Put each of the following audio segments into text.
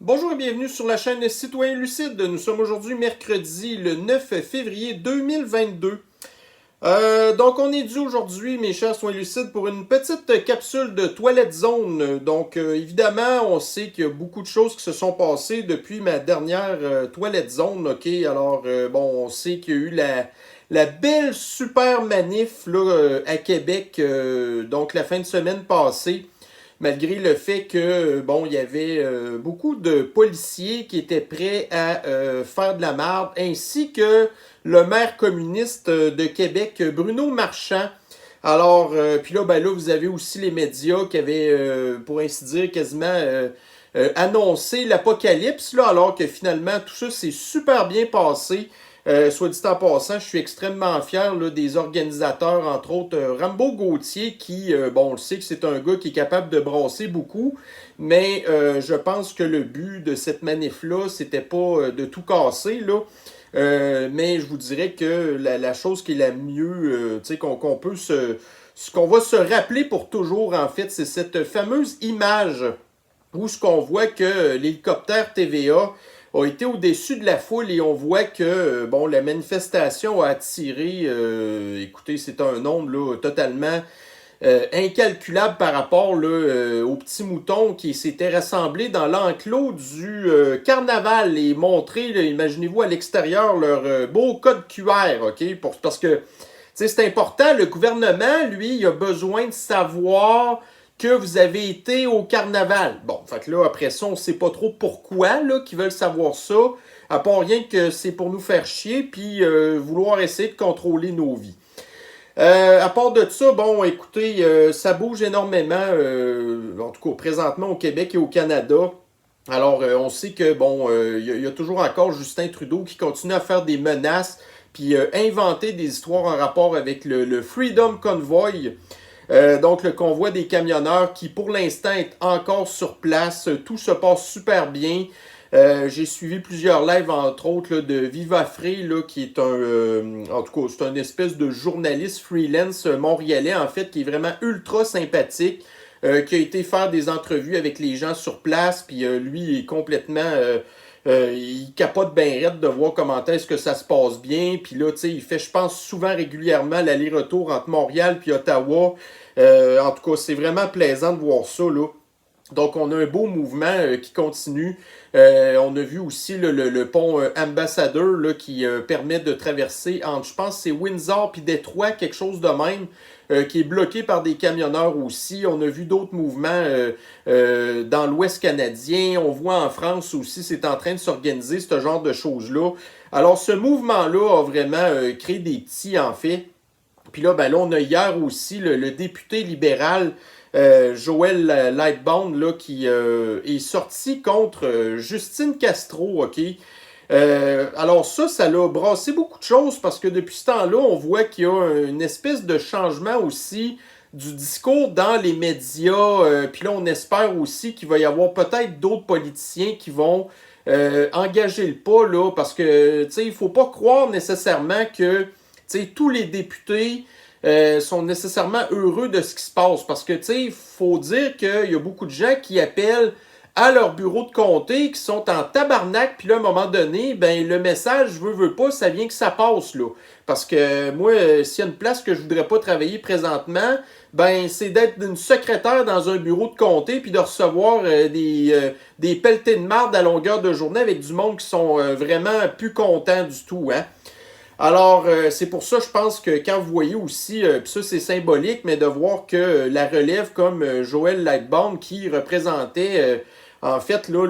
Bonjour et bienvenue sur la chaîne Citoyen Lucide. Nous sommes aujourd'hui mercredi le 9 février 2022. Donc on est dû aujourd'hui, mes chers Soins Lucides, pour une petite capsule de Twilight Zone. Donc évidemment, on sait qu'il y a beaucoup de choses qui se sont passées depuis ma dernière Twilight Zone. Ok, alors bon, on sait qu'il y a eu la belle super manif là, à Québec, donc la fin de semaine passée. Malgré le fait que, bon, il y avait beaucoup de policiers qui étaient prêts à faire de la marde, ainsi que le maire communiste de Québec, Bruno Marchand. Alors, puis là, ben là, vous avez aussi les médias qui avaient, pour ainsi dire, quasiment annoncé l'apocalypse, là, alors que finalement, tout ça s'est super bien passé. Soit dit en passant, je suis extrêmement fier là, des organisateurs, entre autres Rambo Gauthier, qui, bon, on le sait que c'est un gars qui est capable de brasser beaucoup, mais je pense que le but de cette manif-là, c'était pas de tout casser, là. Mais je vous dirais que la chose qui est la mieux, tu sais, qu'on peut ce qu'on va se rappeler pour toujours, en fait, c'est cette fameuse image où ce qu'on voit que l'hélicoptère TVA a été au-dessus de la foule et on voit que bon, la manifestation a attiré, écoutez, c'est un nombre là, totalement incalculable par rapport là, aux petits moutons qui s'étaient rassemblés dans l'enclos du carnaval et montré, imaginez-vous, à l'extérieur leur beau code QR, ok? Parce que c'est important, le gouvernement, lui, il a besoin de savoir que vous avez été au carnaval. Bon, fait que là, après ça, on sait pas trop pourquoi, là, qu'ils veulent savoir ça, à part rien que c'est pour nous faire chier, puis vouloir essayer de contrôler nos vies. À part de ça, bon, écoutez, ça bouge énormément, en tout cas, présentement au Québec et au Canada. Alors, on sait que, bon, y a toujours encore Justin Trudeau qui continue à faire des menaces, puis inventer des histoires en rapport avec le Freedom Convoy. Donc, le convoi des camionneurs qui, pour l'instant, est encore sur place. Tout se passe super bien. J'ai suivi plusieurs lives, entre autres, là, de Viva Free, là, qui est en tout cas, c'est un espèce de journaliste freelance montréalais, en fait, qui est vraiment ultra sympathique, qui a été faire des entrevues avec les gens sur place, puis lui, il est complètement... il capote bien raide de voir comment est-ce que ça se passe bien. Puis là, tu sais, il fait, je pense, souvent régulièrement l'aller-retour entre Montréal puis Ottawa. En tout cas, c'est vraiment plaisant de voir ça, là. Donc, on a un beau mouvement qui continue. On a vu aussi là, le pont Ambassadeur là, qui permet de traverser entre, je pense, c'est Windsor puis Détroit, quelque chose de même, qui est bloqué par des camionneurs aussi. On a vu d'autres mouvements dans l'Ouest canadien. On voit en France aussi, c'est en train de s'organiser ce genre de choses-là. Alors, ce mouvement-là a vraiment créé des petits, en fait. Puis là, ben là, on a hier aussi le député libéral Joël Lightbound là, qui est sorti contre Justine Castro, ok? Alors ça l'a brassé beaucoup de choses parce que depuis ce temps-là, on voit qu'il y a une espèce de changement aussi du discours dans les médias. Puis là, on espère aussi qu'il va y avoir peut-être d'autres politiciens qui vont engager le pas, là, parce que, tu sais, il ne faut pas croire nécessairement que, tu sais, tous les députés sont nécessairement heureux de ce qui se passe. Parce que, tu sais, il faut dire qu'il y a beaucoup de gens qui appellent à leur bureau de comté, qui sont en tabarnak, puis là, à un moment donné, ben le message, veut pas, ça vient que ça passe, là. Parce que moi, s'il y a une place que je voudrais pas travailler présentement, ben c'est d'être une secrétaire dans un bureau de comté, puis de recevoir des pelletés de marde à longueur de journée avec du monde qui sont vraiment plus contents du tout, hein. Alors, c'est pour ça, je pense que quand vous voyez aussi, puis ça c'est symbolique, mais de voir que la relève comme Joël Lightbound qui représentait en fait là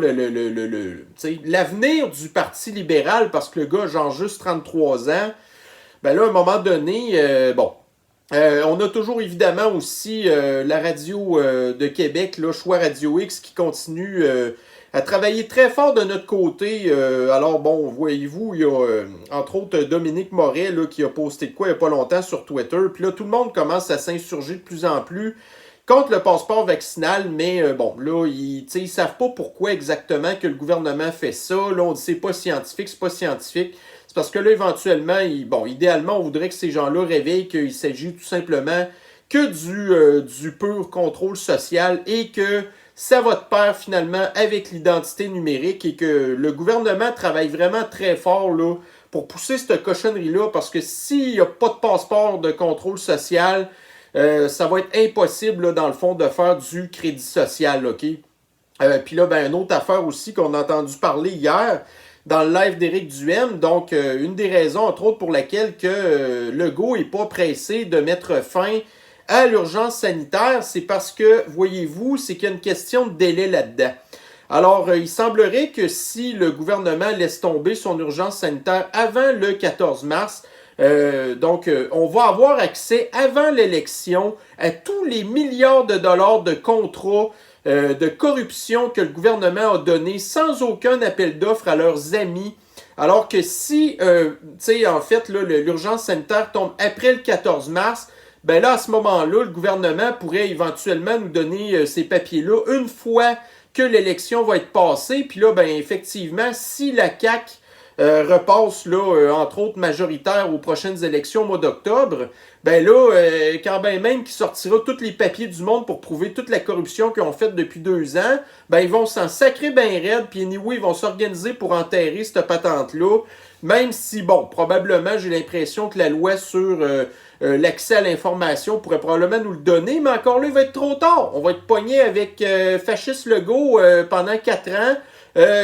l'avenir du Parti libéral, parce que le gars a genre juste 33 ans, ben là, à un moment donné, bon, on a toujours évidemment aussi la radio de Québec, là, Choix Radio X, qui continue à travailler très fort de notre côté. Alors bon, voyez-vous, il y a entre autres Dominique Moret là, qui a posté de quoi il n'y a pas longtemps sur Twitter. Puis là, tout le monde commence à s'insurger de plus en plus contre le passeport vaccinal, mais bon, là, ils savent pas pourquoi exactement que le gouvernement fait ça. Là, on dit c'est pas scientifique, c'est pas scientifique. C'est parce que là, éventuellement, bon, idéalement, on voudrait que ces gens-là réveillent qu'il s'agit tout simplement que du pur contrôle social et que ça va de pair finalement avec l'identité numérique et que le gouvernement travaille vraiment très fort là, pour pousser cette cochonnerie-là parce que s'il n'y a pas de passeport de contrôle social, ça va être impossible là, dans le fond de faire du crédit social, ok? Puis là, ben, une autre affaire aussi qu'on a entendu parler hier dans le live d'Éric Duhem. Donc, une des raisons, entre autres, pour laquelle que Legault n'est pas pressé de mettre fin à l'urgence sanitaire, c'est parce que, voyez-vous, c'est qu'il y a une question de délai là-dedans. Alors, il semblerait que si le gouvernement laisse tomber son urgence sanitaire avant le 14 mars, on va avoir accès avant l'élection à tous les milliards de dollars de contrats de corruption que le gouvernement a donné sans aucun appel d'offres à leurs amis. Alors que si, en fait, l'urgence sanitaire tombe après le 14 mars, ben là, à ce moment-là, le gouvernement pourrait éventuellement nous donner ces papiers-là une fois que l'élection va être passée. Puis là, ben effectivement, si la CAQ repasse, là, entre autres, majoritaire aux prochaines élections au mois d'octobre, ben là, quand ben même qu'il sortira tous les papiers du monde pour prouver toute la corruption qu'ils ont faite depuis 2 ans, ben ils vont s'en sacrer ben raide, puis anyway, ils vont s'organiser pour enterrer cette patente-là, même si, bon, probablement, j'ai l'impression que la loi sur l'accès à l'information pourrait probablement nous le donner, mais encore là, il va être trop tard. On va être pogné avec fasciste Legault pendant 4 ans,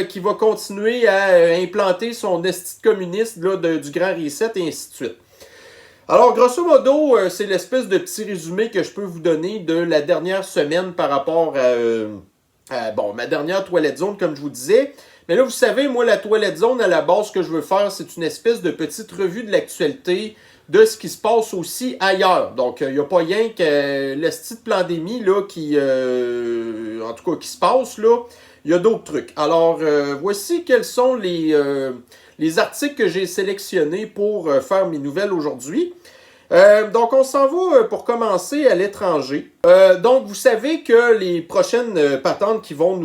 qui va continuer à implanter son esti communiste là, du Grand Reset et ainsi de suite. Alors, grosso modo, c'est l'espèce de petit résumé que je peux vous donner de la dernière semaine par rapport à ma dernière Toilette Zone, comme je vous disais. Mais là, vous savez, moi, la Toilette Zone, à la base, ce que je veux faire, c'est une espèce de petite revue de l'actualité de ce qui se passe aussi ailleurs. Donc, il n'y a pas rien que la petite pandémie là, qui se passe, là. Il y a d'autres trucs. Alors, voici quels sont les articles que j'ai sélectionnés pour faire mes nouvelles aujourd'hui. Donc, on s'en va pour commencer à l'étranger. Donc, vous savez que les prochaines patentes qui vont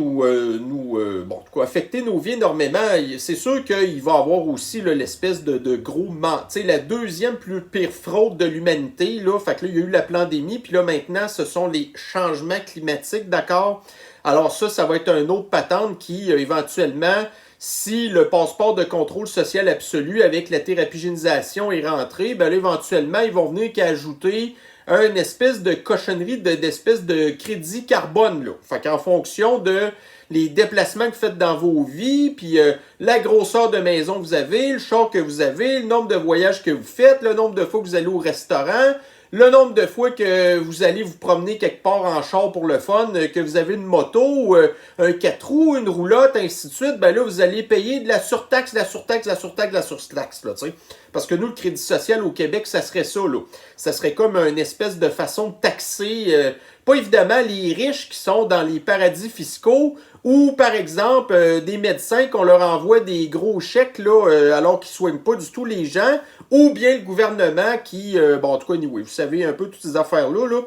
affecter nos vies énormément, c'est sûr qu'il va y avoir aussi là, l'espèce de gros tu sais, la deuxième plus pire fraude de l'humanité. Là, fait que là, il y a eu la pandémie, puis là, maintenant, ce sont les changements climatiques, d'accord? Alors ça va être un autre patente qui, éventuellement, si le passeport de contrôle social absolu avec la thérapigénisation est rentré, ben là, éventuellement, ils vont venir qu'ajouter une espèce de cochonnerie d'espèce de crédit carbone, là. Fait qu'en fonction de les déplacements que vous faites dans vos vies, puis la grosseur de maison que vous avez, le char que vous avez, le nombre de voyages que vous faites, le nombre de fois que vous allez au restaurant, le nombre de fois que vous allez vous promener quelque part en char pour le fun, que vous avez une moto, un 4 roues, une roulotte, ainsi de suite, ben là, vous allez payer de la surtaxe, là, tu sais. Parce que nous, le crédit social au Québec, ça serait ça, là. Ça serait comme une espèce de façon de taxer, pas évidemment les riches qui sont dans les paradis fiscaux, ou par exemple des médecins qu'on leur envoie des gros chèques là, alors qu'ils ne soignent pas du tout les gens, ou bien le gouvernement qui, en tout cas, anyway, vous savez un peu toutes ces affaires-là. Là.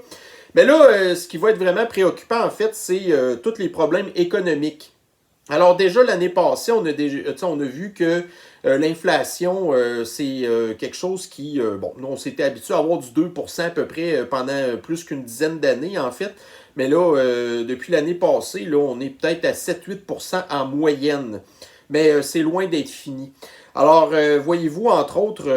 Mais là, ce qui va être vraiment préoccupant, en fait, c'est tous les problèmes économiques. Alors déjà, l'année passée, on a vu que l'inflation, c'est quelque chose qui, nous, on s'était habitué à avoir du 2% à peu près pendant plus qu'une dizaine d'années, en fait. Mais là, depuis l'année passée, là, on est peut-être à 7-8% en moyenne. Mais c'est loin d'être fini. Alors, voyez-vous, entre autres,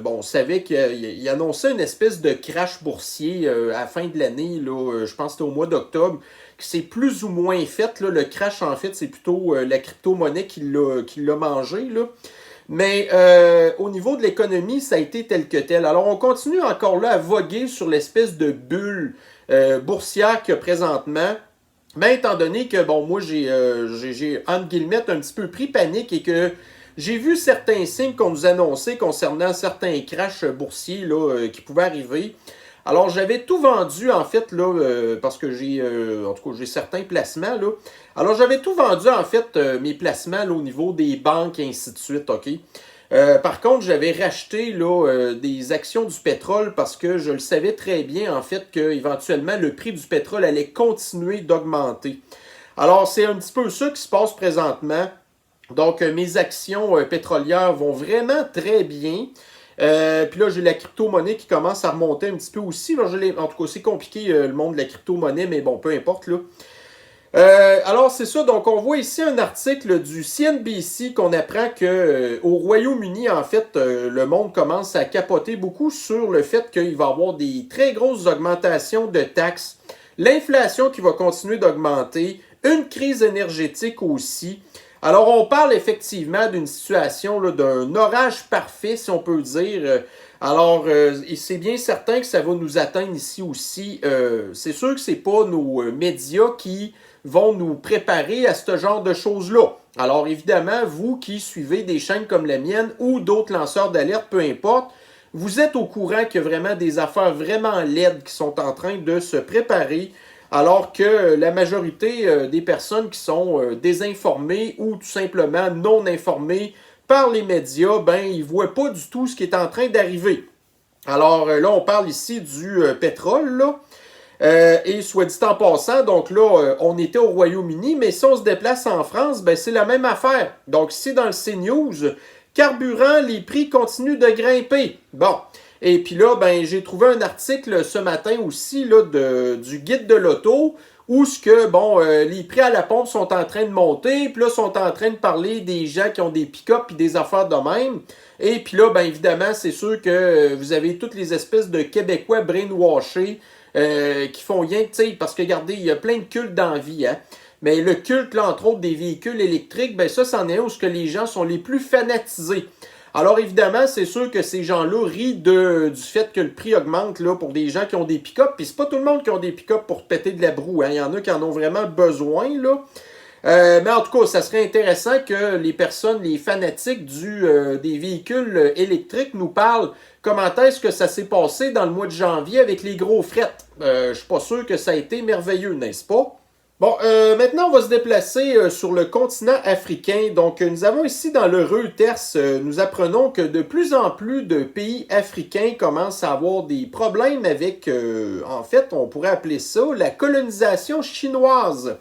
on savait qu'il annonçait une espèce de crash boursier à la fin de l'année, là, je pense que c'était au mois d'octobre, qui s'est plus ou moins fait. Là, le crash, en fait, c'est plutôt la crypto-monnaie qui l'a mangé, là. Mais au niveau de l'économie, ça a été tel que tel. Alors, on continue encore là à voguer sur l'espèce de bulle boursière qu'il y a présentement. Mais étant donné que, moi, j'ai entre guillemets, un petit peu pris panique et que j'ai vu certains signes qu'on nous annonçait concernant certains crashs boursiers là, qui pouvaient arriver. Alors, j'avais tout vendu, en fait, là, parce que j'ai certains placements, là. Alors, j'avais tout vendu, en fait, mes placements, là, au niveau des banques et ainsi de suite, OK? Par contre, j'avais racheté, là, des actions du pétrole parce que je le savais très bien, en fait, qu'éventuellement, le prix du pétrole allait continuer d'augmenter. Alors, c'est un petit peu ça qui se passe présentement. Donc, mes actions pétrolières vont vraiment très bien. Puis là, j'ai la crypto-monnaie qui commence à remonter un petit peu aussi. En tout cas, c'est compliqué le monde de la crypto-monnaie, mais bon, peu importe. Là. Alors c'est ça, donc on voit ici un article du CNBC qu'on apprend que au Royaume-Uni, en fait, le monde commence à capoter beaucoup sur le fait qu'il va y avoir des très grosses augmentations de taxes, l'inflation qui va continuer d'augmenter, une crise énergétique aussi. Alors on parle effectivement d'une situation, là, d'un orage parfait, si on peut dire. Alors, c'est bien certain que ça va nous atteindre ici aussi. C'est sûr que c'est pas nos médias qui vont nous préparer à ce genre de choses-là. Alors évidemment, vous qui suivez des chaînes comme la mienne ou d'autres lanceurs d'alerte, peu importe, vous êtes au courant qu'il y a vraiment des affaires vraiment laides qui sont en train de se préparer, alors que la majorité des personnes qui sont désinformées ou tout simplement non informées par les médias, ben ils ne voient pas du tout ce qui est en train d'arriver. Alors là, on parle ici du pétrole, là. Et soit dit en passant, donc là, on était au Royaume-Uni, mais si on se déplace en France, ben c'est la même affaire. Donc ici, dans le CNews, carburant, les prix continuent de grimper. Bon. Et puis là, ben j'ai trouvé un article ce matin aussi là, du guide de l'auto où ce que, bon, les prix à la pompe sont en train de monter, puis là, sont en train de parler des gens qui ont des pick-up et des affaires de même. Et puis là, ben évidemment, c'est sûr que vous avez toutes les espèces de Québécois brainwashés qui font rien, tu sais, parce que regardez, il y a plein de cultes dans la vie, hein. Mais le culte, là, entre autres, des véhicules électriques, ben ça, c'en est un où que les gens sont les plus fanatisés. Alors évidemment, c'est sûr que ces gens-là rient du fait que le prix augmente là, pour des gens qui ont des pick-up. Puis c'est pas tout le monde qui ont des pick-up pour péter de la broue, hein. Il y en a qui en ont vraiment besoin, là. Mais en tout cas, ça serait intéressant que les personnes, les fanatiques des véhicules électriques nous parlent comment est-ce que ça s'est passé dans le mois de janvier avec les gros frettes. Je suis pas sûr que ça a été merveilleux, n'est-ce pas? Bon, maintenant, on va se déplacer sur le continent africain. Donc, nous avons ici dans le Reuters, nous apprenons que de plus en plus de pays africains commencent à avoir des problèmes avec, en fait, on pourrait appeler ça la colonisation chinoise.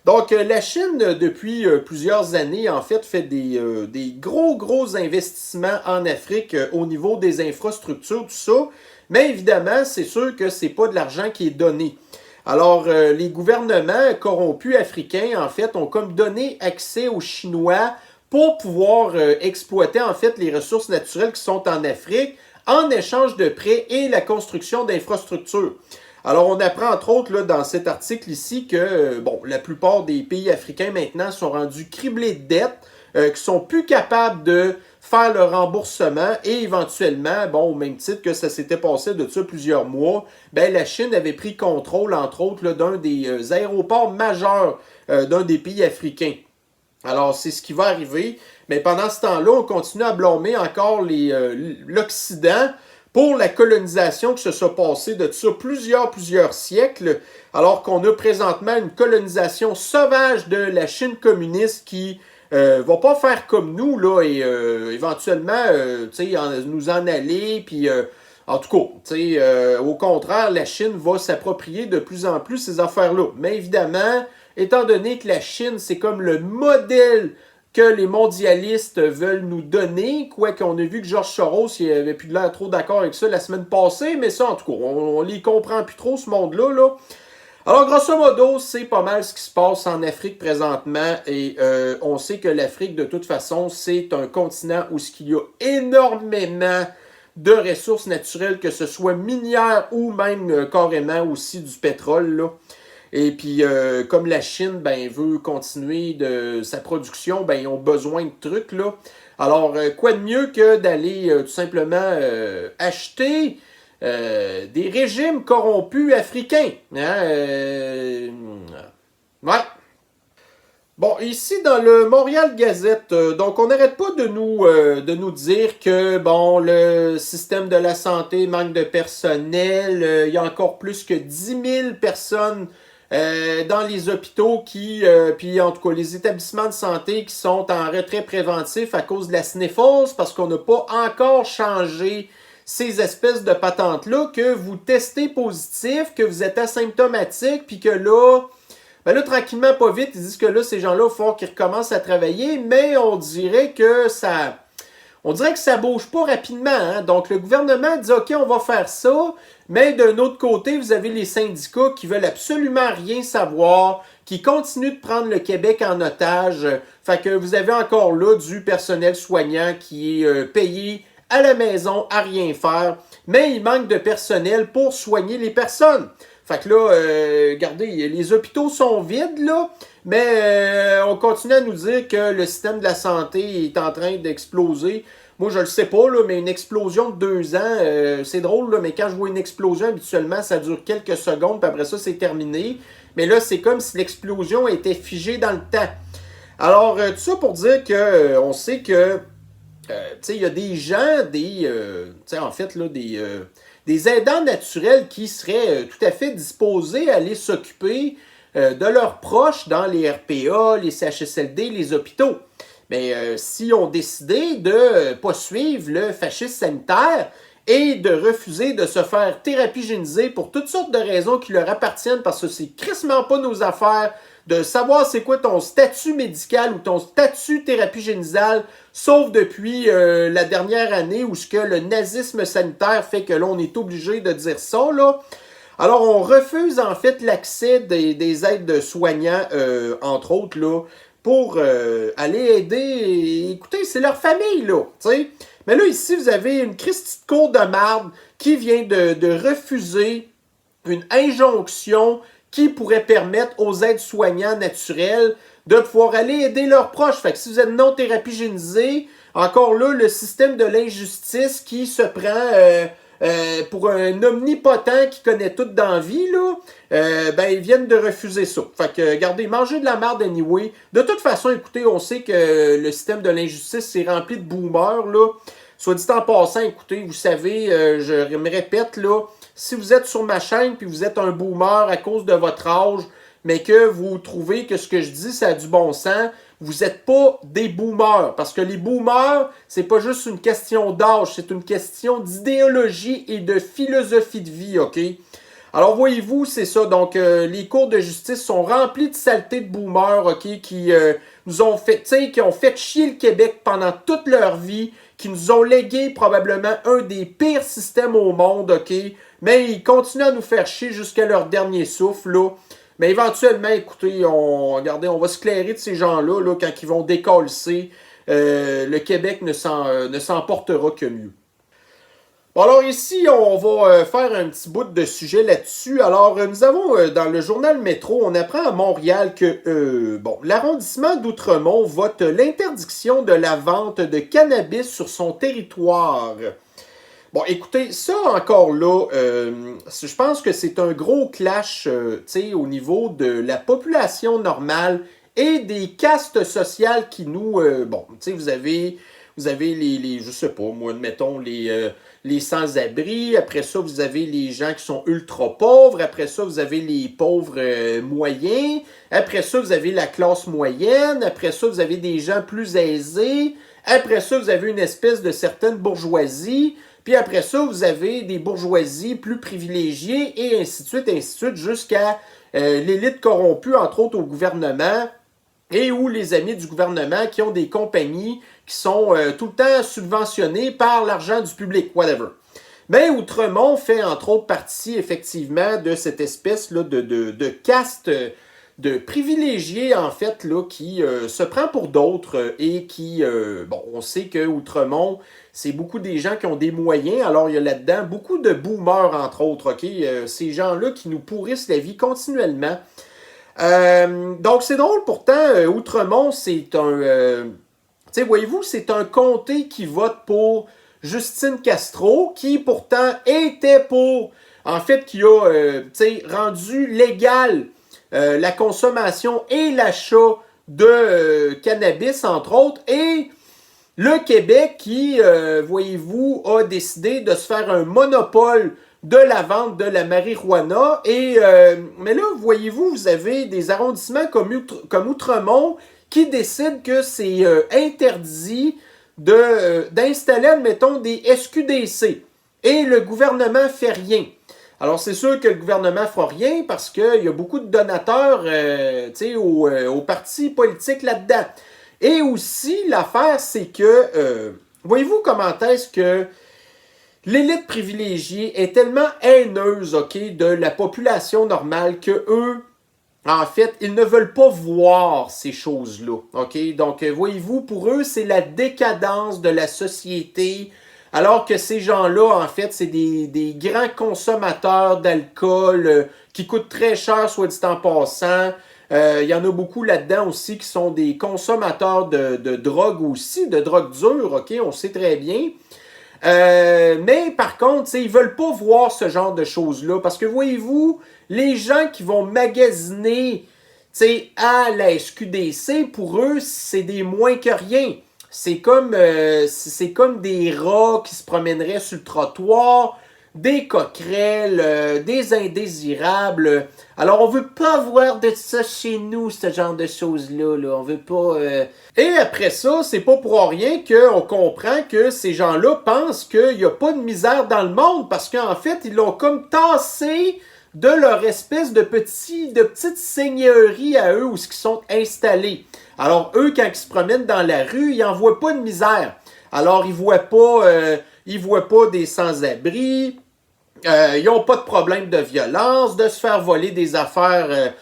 Donc, la Chine, depuis plusieurs années, en fait des gros investissements en Afrique au niveau des infrastructures, tout ça. Mais évidemment, c'est sûr que c'est pas de l'argent qui est donné. Alors, les gouvernements corrompus africains, en fait, ont comme donné accès aux Chinois pour pouvoir exploiter, en fait, les ressources naturelles qui sont en Afrique en échange de prêts et la construction d'infrastructures. Alors, on apprend entre autres là, dans cet article ici que bon, la plupart des pays africains maintenant sont rendus criblés de dettes, qui sont plus capables de faire le remboursement et éventuellement, bon, au même titre que ça s'était passé de ça plusieurs mois, ben la Chine avait pris contrôle, entre autres, d'un des aéroports majeurs d'un des pays africains. Alors, c'est ce qui va arriver. Mais pendant ce temps-là, on continue à blâmer encore l'Occident pour la colonisation qui se soit passée de ça plusieurs siècles, alors qu'on a présentement une colonisation sauvage de la Chine communiste qui va pas faire comme nous, là, et éventuellement, nous en aller, puis en tout cas, au contraire, la Chine va s'approprier de plus en plus ces affaires-là. Mais évidemment, étant donné que la Chine, c'est comme le modèle que les mondialistes veulent nous donner, quoi qu'on a vu que George Soros, il avait plus de l'air trop d'accord avec ça la semaine passée, mais ça, en tout cas, on les comprend plus trop, ce monde-là, là. Alors, grosso modo, c'est pas mal ce qui se passe en Afrique présentement et on sait que l'Afrique, de toute façon, c'est un continent où il y a énormément de ressources naturelles, que ce soit minières ou même carrément aussi du pétrole, là. Et puis, comme la Chine ben, veut continuer de sa production, ben, ils ont besoin de trucs, là. Alors, quoi de mieux que d'aller tout simplement acheter des régimes corrompus africains. Hein? Ouais. Bon, ici dans le Montréal Gazette, donc on n'arrête pas de nous dire que bon le système de la santé manque de personnel, il y a encore plus que 10 000 personnes dans les hôpitaux puis en tout cas les établissements de santé qui sont en retrait préventif à cause de la sniffles parce qu'on n'a pas encore changé ces espèces de patentes-là, que vous testez positif, que vous êtes asymptomatique, puis que là, ben là, tranquillement, pas vite, ils disent que là, ces gens-là, il faut qu'ils recommencent à travailler, mais on dirait que ça... on dirait que ça bouge pas rapidement. Hein? Donc, le gouvernement dit, OK, on va faire ça, mais d'un autre côté, vous avez les syndicats qui veulent absolument rien savoir, qui continuent de prendre le Québec en otage. Fait que vous avez encore là du personnel soignant qui est payé à la maison à rien faire, mais il manque de personnel pour soigner les personnes. Fait que là, regardez, les hôpitaux sont vides, là, mais on continue à nous dire que le système de la santé est en train d'exploser. Moi, je le sais pas, là, mais une explosion de 2 ans, c'est drôle, là, mais quand je vois une explosion, habituellement, ça dure quelques secondes, puis après ça, c'est terminé. Mais là, c'est comme si l'explosion était figée dans le temps. Alors, tout ça pour dire que on sait que il y a des gens, en fait, là, des aidants naturels qui seraient tout à fait disposés à aller s'occuper de leurs proches dans les RPA, les CHSLD, les hôpitaux. Mais si on décidait de ne pas suivre le fascisme sanitaire et de refuser de se faire thérapie-géniser pour toutes sortes de raisons qui leur appartiennent parce que c'est crissement pas nos affaires de savoir c'est quoi ton statut médical ou ton statut thérapie-génisal, sauf depuis la dernière année où ce que le nazisme sanitaire fait que l'on est obligé de dire ça, là. Alors, on refuse en fait l'accès des aides soignants, entre autres, là, pour aller aider. Écoutez, c'est leur famille, là, tu sais. Mais là, ici, vous avez une Christie de cour de marde qui vient de refuser une injonction qui pourrait permettre aux aides-soignants naturels de pouvoir aller aider leurs proches. Fait que si vous êtes non thérapie-génisé, encore là, le système de l'injustice qui se prend pour un omnipotent qui connaît tout dans la vie, là, ils viennent de refuser ça. Fait que, regardez, mangez de la merde anyway. De toute façon, écoutez, on sait que le système de l'injustice, c'est rempli de boomers, là. Soit dit en passant, écoutez, vous savez, je me répète, là, si vous êtes sur ma chaîne puis vous êtes un boomer à cause de votre âge, mais que vous trouvez que ce que je dis, ça a du bon sens, vous n'êtes pas des boomers. Parce que les boomers, c'est pas juste une question d'âge, c'est une question d'idéologie et de philosophie de vie, OK? Alors, voyez-vous, c'est ça. Donc, les cours de justice sont remplis de saletés de boomers, OK, qui nous ont fait, tu sais, qui ont fait chier le Québec pendant toute leur vie, qui nous ont légué probablement un des pires systèmes au monde, OK? Mais ils continuent à nous faire chier jusqu'à leur dernier souffle, là. Mais éventuellement, écoutez, regardez, on va se clairer de ces gens-là, là, quand ils vont décalcer. Le Québec ne s'en portera que mieux. Bon, alors ici, on va faire un petit bout de sujet là-dessus. Alors, nous avons dans le journal Métro, on apprend à Montréal que l'arrondissement d'Outremont vote l'interdiction de la vente de cannabis sur son territoire. Bon, écoutez, ça encore là, je pense que c'est un gros clash, au niveau de la population normale et des castes sociales qui nous... vous avez les, je sais pas, moi, admettons, les sans-abri. Après ça, vous avez les gens qui sont ultra pauvres. Après ça, vous avez les pauvres moyens. Après ça, vous avez la classe moyenne. Après ça, vous avez des gens plus aisés. Après ça, vous avez une espèce de certaine bourgeoisie. Puis après ça, vous avez des bourgeoisies plus privilégiées et ainsi de suite, jusqu'à l'élite corrompue, entre autres au gouvernement, et ou les amis du gouvernement qui ont des compagnies qui sont tout le temps subventionnées par l'argent du public, whatever. Mais Outremont fait entre autres partie, effectivement, de cette espèce là, de caste de privilégiés, en fait, là, qui se prend pour d'autres et qui, on sait que Outremont, c'est beaucoup des gens qui ont des moyens. Alors, il y a là-dedans beaucoup de boomers, entre autres, OK? Ces gens-là qui nous pourrissent la vie continuellement. Donc, c'est drôle, pourtant, Outremont, c'est un... voyez-vous, c'est un comté qui vote pour Justine Castro, qui pourtant était pour... En fait, qui a, rendu légal la consommation et l'achat de cannabis, entre autres, et le Québec qui, voyez-vous, a décidé de se faire un monopole de la vente de la marijuana. Et, mais là, voyez-vous, vous avez des arrondissements comme Outremont qui décident que c'est interdit d'installer, admettons, des SQDC. Et le gouvernement fait rien. Alors, c'est sûr que le gouvernement ne fera rien parce qu'il y a beaucoup de donateurs aux partis politiques là-dedans. Et aussi, l'affaire, c'est que voyez-vous comment est-ce que l'élite privilégiée est tellement haineuse, OK, de la population normale que eux, en fait, ils ne veulent pas voir ces choses-là, OK? Donc, voyez-vous, pour eux, c'est la décadence de la société, alors que ces gens-là, en fait, c'est des grands consommateurs d'alcool qui coûtent très cher, soit dit en passant. Il y en a beaucoup là-dedans aussi qui sont des consommateurs de drogue aussi, de drogue dure, OK? On sait très bien. Mais par contre, ils veulent pas voir ce genre de choses-là. Parce que voyez-vous, les gens qui vont magasiner à la SQDC, pour eux, c'est des moins que rien. C'est comme des rats qui se promèneraient sur le trottoir, des coquerelles, des indésirables. Alors, on veut pas voir de ça chez nous, ce genre de choses-là. Là. On veut pas... Et après ça, c'est pas pour rien qu'on comprend que ces gens-là pensent qu'il n'y a pas de misère dans le monde, parce qu'en fait, ils l'ont comme tassé de leur espèce de petites seigneuries à eux où ils sont installés. Alors, eux, quand ils se promènent dans la rue, ils n'en voient pas de misère. Alors, ils voient pas des sans-abri, ils n'ont pas de problème de violence, de se faire voler des affaires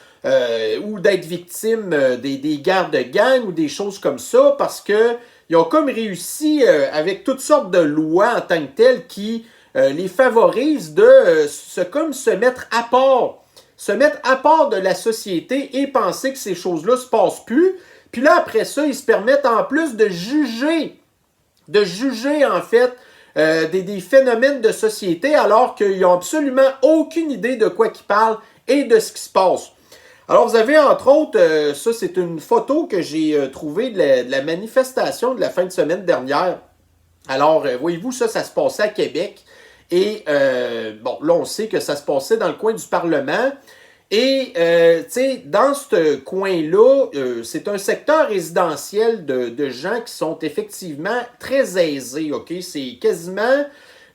ou d'être victimes des guerres de gang ou des choses comme ça, parce que ils ont comme réussi avec toutes sortes de lois en tant que telles qui les favorisent de se mettre à part de la société et penser que ces choses-là se passent plus. Puis là, après ça, ils se permettent en plus de juger en fait des phénomènes de société alors qu'ils n'ont absolument aucune idée de quoi ils parlent et de ce qui se passe. Alors vous avez entre autres, ça c'est une photo que j'ai trouvée de la manifestation de la fin de semaine dernière. Alors voyez-vous, ça se passait à Québec. Et bon, là on sait que ça se passait dans le coin du Parlement. Et, tu sais, dans ce coin-là, c'est un secteur résidentiel de gens qui sont effectivement très aisés, OK? C'est quasiment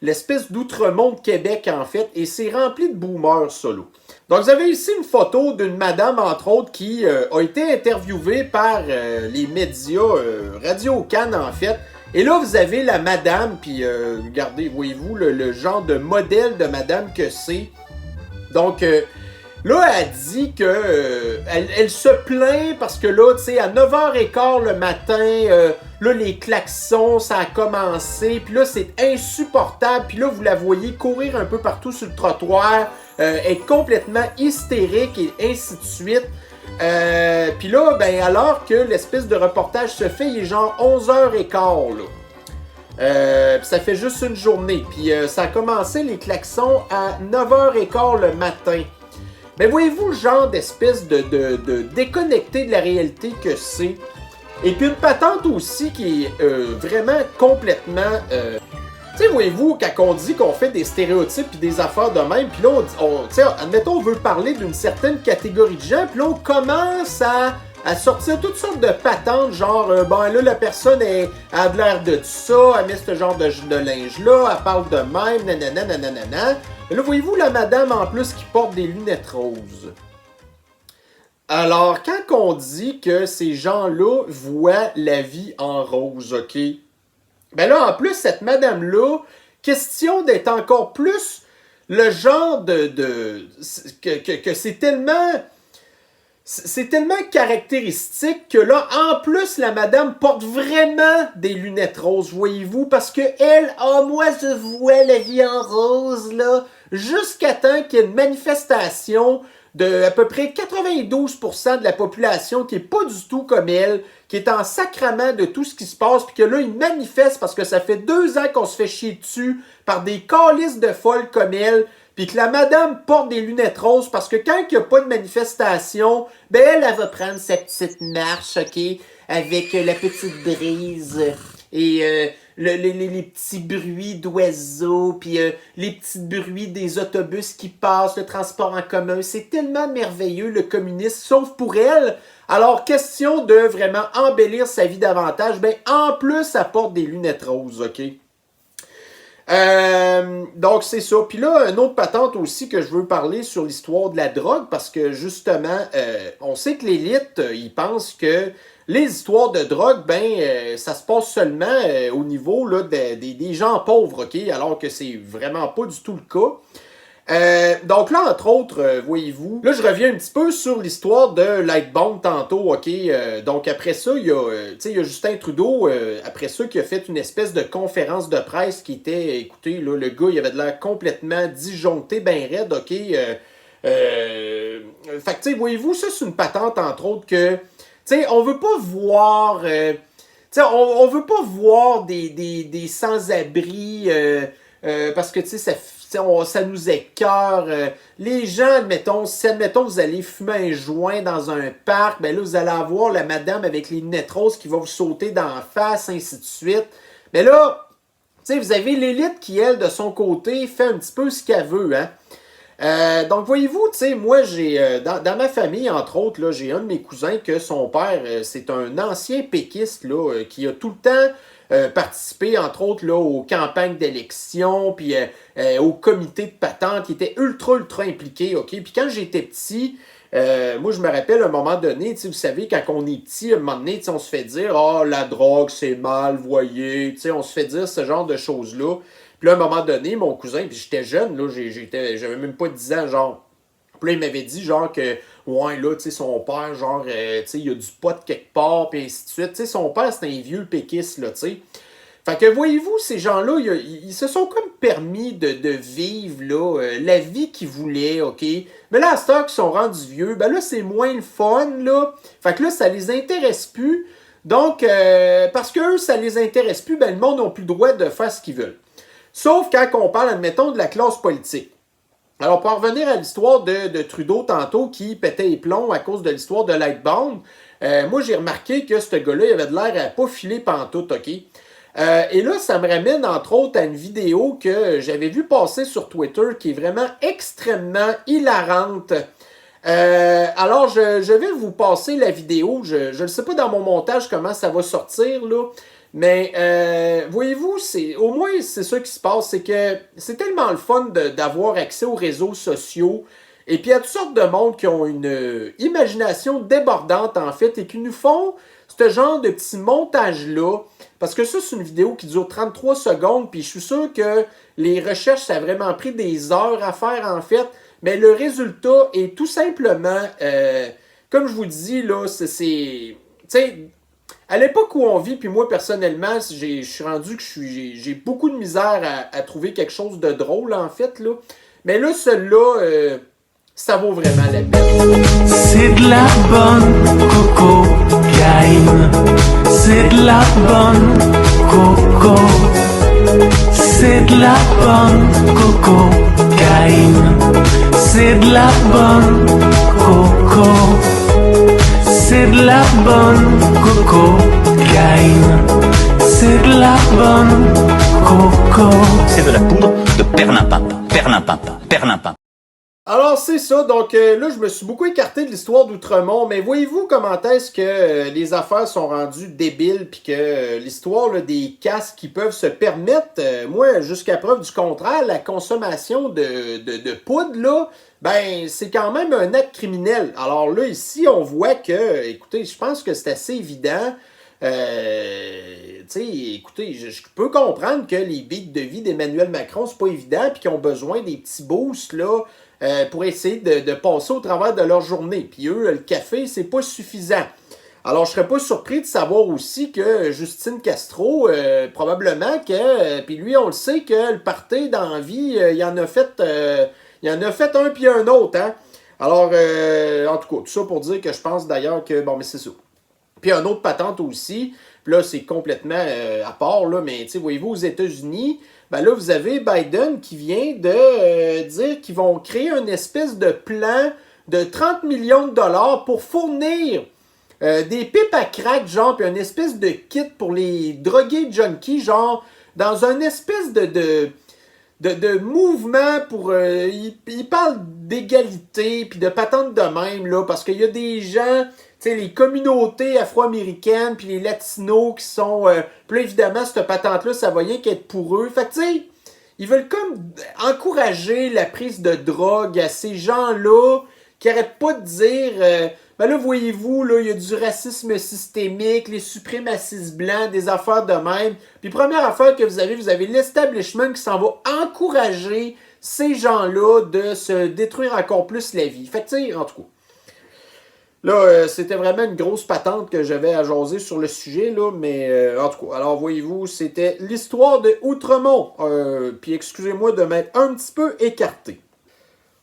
l'espèce d'outremont de Québec, en fait, et c'est rempli de boomers, ça, là. Donc, vous avez ici une photo d'une madame, entre autres, qui a été interviewée par les médias Radio-Can, en fait. Et là, vous avez la madame, puis regardez, voyez-vous, le genre de modèle de madame que c'est. Donc, là, elle dit que elle se plaint parce que là, tu sais, à 9h15 le matin, là, les klaxons, ça a commencé. Puis là, c'est insupportable. Puis là, vous la voyez courir un peu partout sur le trottoir, être complètement hystérique et ainsi de suite. Puis là, ben, alors que l'espèce de reportage se fait, il est genre 11h15, là. Puis ça fait juste une journée. Puis ça a commencé, les klaxons, à 9h15 le matin. Mais voyez-vous le genre d'espèce de déconnecté de la réalité que c'est? Et puis une patente aussi qui est vraiment complètement... tu sais, voyez-vous, quand on dit qu'on fait des stéréotypes et des affaires de même, puis là, admettons, on veut parler d'une certaine catégorie de gens, puis là, on commence à sortir toutes sortes de patentes, genre, ben là, la personne a de l'air de ça, elle met ce genre de linge-là, elle parle de même, nanana, nanana. Et là, voyez-vous la madame, en plus, qui porte des lunettes roses. Alors, quand on dit que ces gens-là voient la vie en rose, OK? Ben là, en plus, cette madame-là, question d'être encore plus le genre que c'est tellement... C'est tellement caractéristique que là, en plus, la madame porte vraiment des lunettes roses, voyez-vous, parce que elle, moi, je vois la vie en rose, là, jusqu'à temps qu'il y ait une manifestation de à peu près 92% de la population qui est pas du tout comme elle, qui est en sacrament de tout ce qui se passe, puis que là, ils manifestent parce que ça fait 2 ans qu'on se fait chier dessus par des calices de folles comme elle, puis que la madame porte des lunettes roses parce que quand il n'y a pas de manifestation, ben elle va prendre sa petite marche, OK, avec la petite brise et les petits bruits d'oiseaux, puis les petits bruits des autobus qui passent, le transport en commun. C'est tellement merveilleux, le communisme, sauf pour elle. Alors, question de vraiment embellir sa vie davantage, ben en plus, ça porte des lunettes roses, OK? Donc c'est ça. Puis là, une autre patente aussi que je veux parler sur l'histoire de la drogue, parce que justement, on sait que l'élite, ils pensent que les histoires de drogue, ça se passe seulement au niveau là, des gens pauvres, ok? Alors que c'est vraiment pas du tout le cas. Donc là, entre autres, voyez-vous, là je reviens un petit peu sur l'histoire de Lightbound tantôt, ok? Donc après ça, il y a Justin Trudeau, après ça, qui a fait une espèce de conférence de presse qui était, écoutez, là, le gars, il avait de l'air complètement disjoncté, ben raide, ok? Fait que, tu sais, voyez-vous, ça c'est une patente, entre autres, que, tu sais, on veut pas voir... on veut pas voir des sans-abri parce que, tu sais, ça nous écœure. Les gens, admettons, si vous allez fumer un joint dans un parc, ben là, vous allez avoir la madame avec les lunettes roses qui va vous sauter dans la face, ainsi de suite. Mais là, tu sais, vous avez l'élite qui, elle, de son côté, fait un petit peu ce qu'elle veut, hein. Donc, voyez-vous, tu sais, moi, j'ai dans ma famille, entre autres, là, j'ai un de mes cousins que son père, c'est un ancien péquiste, là, qui a tout le temps participé, entre autres, là, aux campagnes d'élection, puis au comité de patente, qui était ultra, ultra impliqué, ok? Puis quand j'étais petit, moi, je me rappelle à un moment donné, vous savez, quand on est petit, à un moment donné, on se fait dire « Ah, oh, la drogue, c'est mal, voyez », on se fait dire ce genre de choses-là. Puis là, à un moment donné, mon cousin, puis j'étais jeune, là, j'avais même pas 10 ans, genre. Puis là, il m'avait dit, genre, que, ouais, là, tu sais, son père, genre, tu sais, il y a du pot quelque part, puis ainsi de suite. Tu sais, son père, c'était un vieux péquiste, là, tu sais. Fait que, voyez-vous, ces gens-là, ils se sont comme permis de vivre, là, la vie qu'ils voulaient, OK? Mais là, à ce temps qu'ils sont rendus vieux, ben là, c'est moins le fun, là. Fait que là, ça les intéresse plus. Donc, parce qu'eux, ça les intéresse plus, ben le monde n'a plus le droit de faire ce qu'ils veulent. Sauf quand on parle, admettons, de la classe politique. Alors, pour en revenir à l'histoire de Trudeau tantôt, qui pétait les plombs à cause de l'histoire de Lightbound, moi, j'ai remarqué que ce gars-là, il avait de l'air à pas filer pantoute, OK? Et là, ça me ramène, entre autres, à une vidéo que j'avais vue passer sur Twitter, qui est vraiment extrêmement hilarante. Alors, je vais vous passer la vidéo. Je ne sais pas dans mon montage comment ça va sortir, là. Mais voyez-vous, au moins c'est ça qui se passe, c'est que c'est tellement le fun d'avoir accès aux réseaux sociaux. Et puis il y a toutes sortes de monde qui ont une imagination débordante en fait et qui nous font ce genre de petits montages-là. Parce que ça, c'est une vidéo qui dure 33 secondes, puis je suis sûr que les recherches, ça a vraiment pris des heures à faire en fait. Mais le résultat est tout simplement, comme je vous dis, là, c'est... Tu sais, à l'époque où on vit, puis moi personnellement, je suis rendu que j'ai beaucoup de misère à trouver quelque chose de drôle en fait là. Mais là, celui-là, ça vaut vraiment la peine. C'est de la bonne cocaïne. C'est de la bonne coco. C'est de la bonne cocaïne. C'est de la bonne coco. C'est de la bonne cocaïne. C'est de la bonne coco. C'est de la poudre de perlimpinpin, perlimpinpin, perlimpinpin. Alors c'est ça, donc là je me suis beaucoup écarté de l'histoire d'Outremont, mais voyez-vous comment est-ce que les affaires sont rendues débiles, puis que l'histoire là, des casques qui peuvent se permettre, moi jusqu'à preuve du contraire, la consommation de poudre là, ben c'est quand même un acte criminel. Alors là ici on voit que, écoutez, je pense que c'est assez évident. Écoutez, je peux comprendre que les beats de vie d'Emmanuel Macron, c'est pas évident, puis qu'ils ont besoin des petits boosts là. Pour essayer de passer au travers de leur journée. Puis eux, le café, c'est pas suffisant. Alors, je serais pas surpris de savoir aussi que Justine Castro, probablement que, puis lui, on le sait que le party dans la vie, il en a fait un puis un autre, hein. Alors, en tout cas, tout ça pour dire que je pense d'ailleurs que, bon, mais c'est ça. Puis un autre patente aussi, puis là, c'est complètement à part, là, mais tu sais, voyez-vous, aux États-Unis, ben là, vous avez Biden qui vient de dire qu'ils vont créer une espèce de plan de 30 millions de dollars pour fournir des pipes à crack, genre, puis une espèce de kit pour les drogués junkies, genre, dans une espèce de mouvement pour... il parle d'égalité, puis de patente de même, là, parce qu'il y a des gens... Tu sais, les communautés afro-américaines puis les latinos qui sont... puis là, évidemment, cette patente-là, ça va rien qu'être pour eux. Fait que, tu sais, ils veulent comme encourager la prise de drogue à ces gens-là qui arrêtent pas de dire Ben là, voyez-vous, là, il y a du racisme systémique, les suprémacistes blancs, des affaires de même. Puis première affaire que vous avez l'establishment qui s'en va encourager ces gens-là de se détruire encore plus la vie. Fait que, tu sais, en tout cas, là, c'était vraiment une grosse patente que j'avais à jaser sur le sujet, là, mais en tout cas, alors voyez-vous, c'était l'histoire de Outremont. Puis excusez-moi de m'être un petit peu écarté.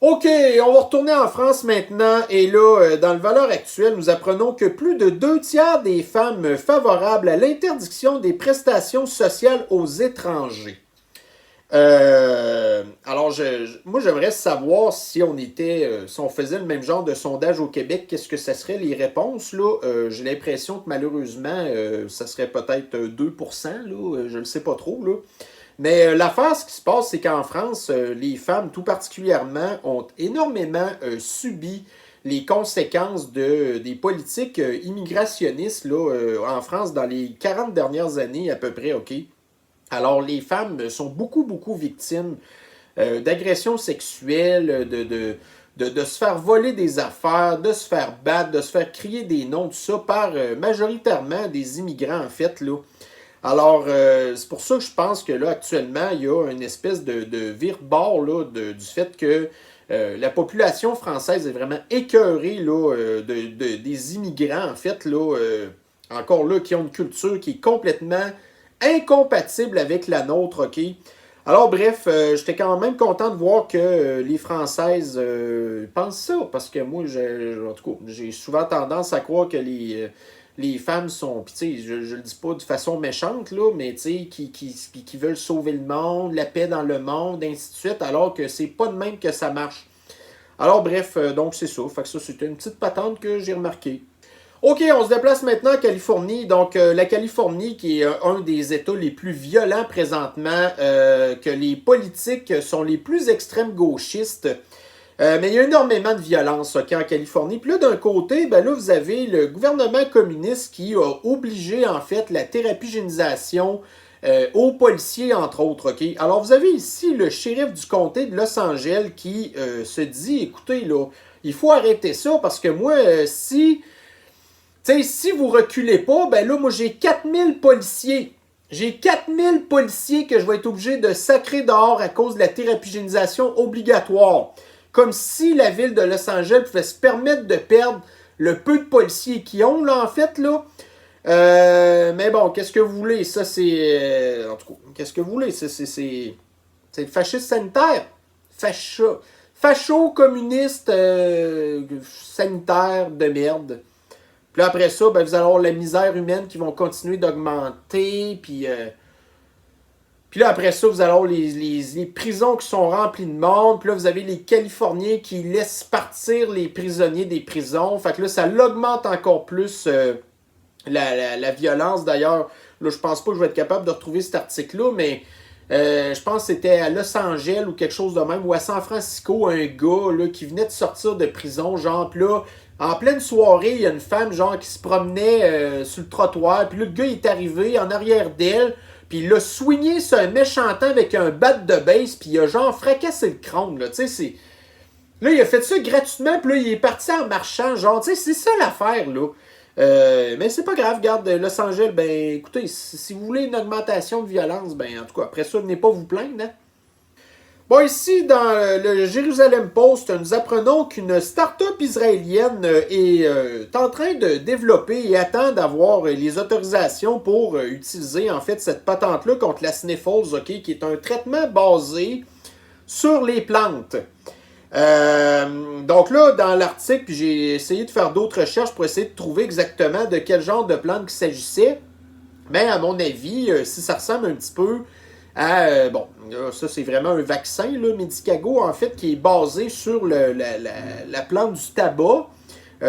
OK, on va retourner en France maintenant, et là, dans le valeur actuel, nous apprenons que plus de 2/3 des femmes favorables à l'interdiction des prestations sociales aux étrangers. Alors, moi, j'aimerais savoir si si on faisait le même genre de sondage au Québec, qu'est-ce que ça serait les réponses, là? J'ai l'impression que malheureusement, ça serait peut-être 2%, là, je ne sais pas trop, là. Mais l'affaire, ce qui se passe, c'est qu'en France, les femmes, tout particulièrement, ont énormément subi les conséquences des politiques immigrationnistes là, en France dans les 40 dernières années à peu près, OK? Alors, les femmes sont beaucoup, beaucoup victimes d'agressions sexuelles, de se faire voler des affaires, de se faire battre, de se faire crier des noms, tout ça, par majoritairement des immigrants, en fait, là. Alors, c'est pour ça que je pense que là, actuellement, il y a une espèce de vire-bord là, du fait que la population française est vraiment écœurée là, des immigrants, en fait, là, encore là, qui ont une culture qui est complètement incompatible avec la nôtre, OK? Alors, bref, j'étais quand même content de voir que les Françaises pensent ça, parce que moi, en tout cas, j'ai souvent tendance à croire que les femmes sont, puis tu sais, je le dis pas de façon méchante, là, mais tu sais, qui veulent sauver le monde, la paix dans le monde, ainsi de suite, alors que c'est pas de même que ça marche. Alors bref, donc c'est ça. Fait que ça, c'était une petite patente que j'ai remarquée. OK, on se déplace maintenant en Californie. Donc, la Californie, qui est un des États les plus violents présentement, que les politiques sont les plus extrêmes gauchistes. Mais il y a énormément de violence okay, en Californie. Puis là, d'un côté, ben là, vous avez le gouvernement communiste qui a obligé, en fait, la thérapie-génisation aux policiers, entre autres. Okay? Alors, vous avez ici le shérif du comté de Los Angeles qui se dit, écoutez, là, il faut arrêter ça parce que moi, si vous reculez pas, ben là, moi, j'ai 4000 policiers. J'ai 4000 policiers que je vais être obligé de sacrer dehors à cause de la thérapie-génisation obligatoire. Comme si la ville de Los Angeles pouvait se permettre de perdre le peu de policiers qu'ils ont, là, en fait, là. Mais bon, qu'est-ce que vous voulez? Ça, c'est... en tout cas, qu'est-ce que vous voulez? C'est le fascisme sanitaire. Facho-communiste sanitaire de merde. Puis là, après ça, ben, vous allez avoir la misère humaine qui vont continuer d'augmenter, puis là, après ça, vous allez avoir les prisons qui sont remplies de monde. Puis là, vous avez les Californiens qui laissent partir les prisonniers des prisons. Fait que là, ça l'augmente encore plus la violence. D'ailleurs, là, je pense pas que je vais être capable de retrouver cet article-là, mais je pense que c'était à Los Angeles ou quelque chose de même, ou à San Francisco, un gars là, qui venait de sortir de prison, genre, puis là, en pleine soirée, il y a une femme, genre, qui se promenait sur le trottoir. Puis là, le gars, il est arrivé en arrière d'elle. Puis il l'a soigné sur un méchantant avec un bat de base, puis il a genre fracassé le crâne, là, tu sais, c'est... Là, il a fait ça gratuitement, puis là, il est parti en marchant, genre, tu sais, c'est ça l'affaire, là. Mais c'est pas grave, regarde, Los Angeles, ben, écoutez, si vous voulez une augmentation de violence, ben, en tout cas, après ça, venez pas vous plaindre, hein. Bon, ici, dans le Jérusalem Post, nous apprenons qu'une start-up israélienne est en train de développer et attend d'avoir les autorisations pour utiliser, en fait, cette patente-là contre la Sniffles, OK, qui est un traitement basé sur les plantes. Donc là, dans l'article, j'ai essayé de faire d'autres recherches pour essayer de trouver exactement de quel genre de plante il s'agissait. Mais à mon avis, si ça ressemble un petit peu bon, ça c'est vraiment un vaccin, là, Medicago, en fait, qui est basé sur la plante du tabac.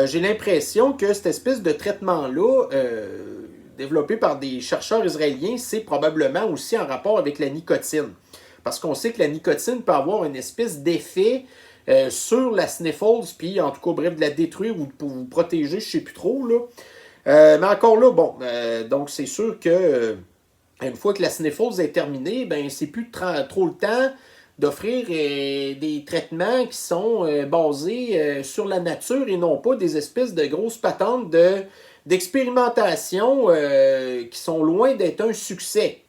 J'ai l'impression que cette espèce de traitement-là, développé par des chercheurs israéliens, c'est probablement aussi en rapport avec la nicotine. Parce qu'on sait que la nicotine peut avoir une espèce d'effet sur la Sniffles, puis en tout cas, bref, de la détruire ou pour vous protéger, je ne sais plus trop, là. Mais encore là, bon, donc c'est sûr que... une fois que la Sniffles est terminée, ben c'est plus trop le temps d'offrir des traitements qui sont basés sur la nature et non pas des espèces de grosses patentes d'expérimentation qui sont loin d'être un succès.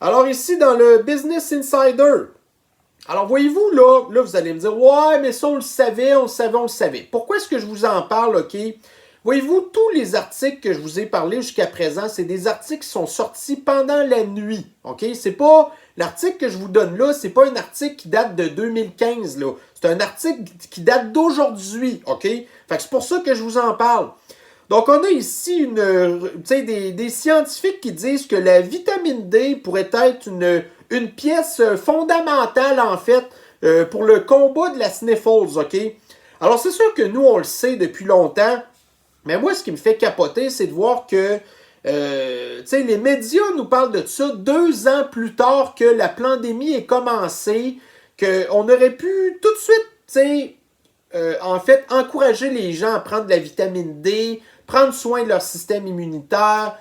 Alors ici, dans le Business Insider, alors voyez-vous, là vous allez me dire, ouais, mais ça on le savait. Pourquoi est-ce que je vous en parle, ok? Voyez-vous, tous les articles que je vous ai parlé jusqu'à présent, c'est des articles qui sont sortis pendant la nuit, ok? C'est pas, l'article que je vous donne là, c'est pas un article qui date de 2015, là. C'est un article qui date d'aujourd'hui, ok? Fait que c'est pour ça que je vous en parle. Donc, on a ici des scientifiques qui disent que la vitamine D pourrait être une pièce fondamentale, en fait, pour le combat de la sniffles, ok? Alors, c'est sûr que nous, on le sait depuis longtemps, mais moi, ce qui me fait capoter, c'est de voir que les médias nous parlent de ça 2 ans plus tard que la pandémie ait commencé, qu'on aurait pu tout de suite, en fait, encourager les gens à prendre de la vitamine D, prendre soin de leur système immunitaire